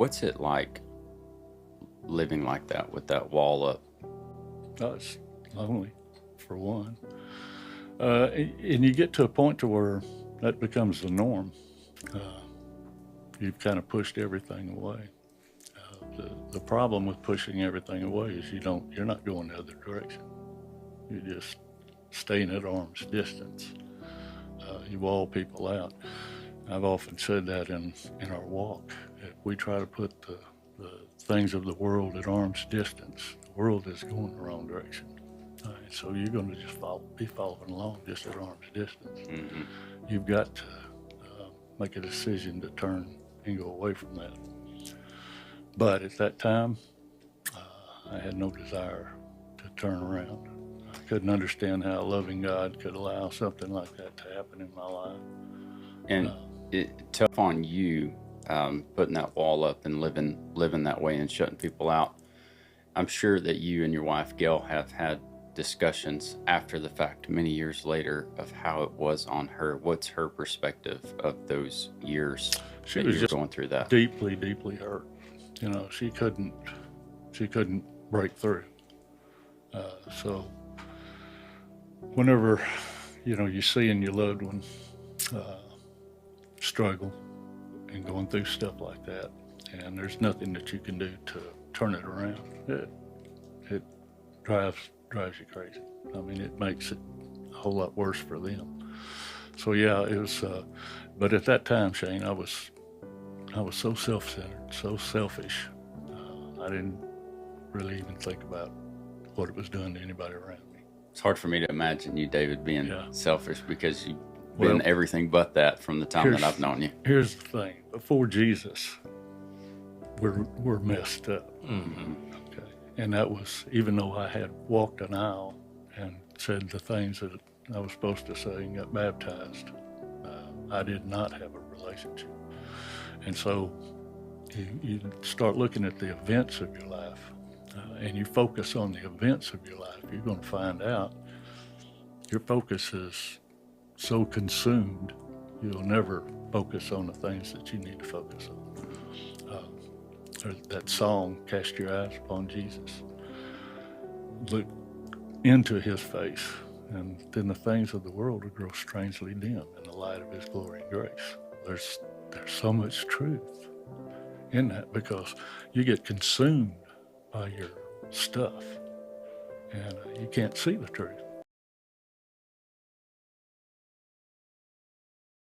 What's it like living like that with that wall up? Oh, it's lonely, for one. And you get to a point to where that becomes the norm. Uh, you've kind of pushed everything away. The problem with pushing everything away is you're not going the other direction. You're just staying at arm's distance. You wall people out. I've often said that in our walk. If we try to put the things of the world at arm's distance, the world is going the wrong direction. So you're going to just be following along just at arm's distance. Hmm. You've got to make a decision to turn and go away from that. But at that time, I had no desire to turn around. I couldn't understand how a loving God could allow something like that to happen in my life. And Uh, tough on you, putting that wall up and living that way and shutting people out. I'm sure that you and your wife Gail have had discussions after the fact, many years later, of how it was on her. What's her perspective of those years she that was you were just going through that? deeply, deeply hurt. She couldn't break through. So whenever, you see in your loved one uh, struggle and going through stuff like that, and there's nothing that you can do to turn it around, it drives you crazy. I mean, it makes it a whole lot worse for them. So yeah, it was. But at that time, Shane, I was so self-centered, so selfish. I didn't really even think about what it was doing to anybody around me. It's hard for me to imagine you, David, being Yeah. selfish because you've Well, been everything but that from the time that here's I've known you. here's the thing. Before Jesus, we're messed up. Hmm. Okay, and that was even though I had walked an aisle and said the things that I was supposed to say and got baptized. I did not have a relationship, and so you start looking at the events of your life, and you focus on the events of your life. You're going to find out your focus is so consumed, you'll never focus on the things that you need to focus on. That song, Cast Your Eyes Upon Jesus. Look into his face, and then the things of the world will grow strangely dim in the light of his glory and grace. There's so much truth in that because you get consumed by your stuff and you can't see the truth.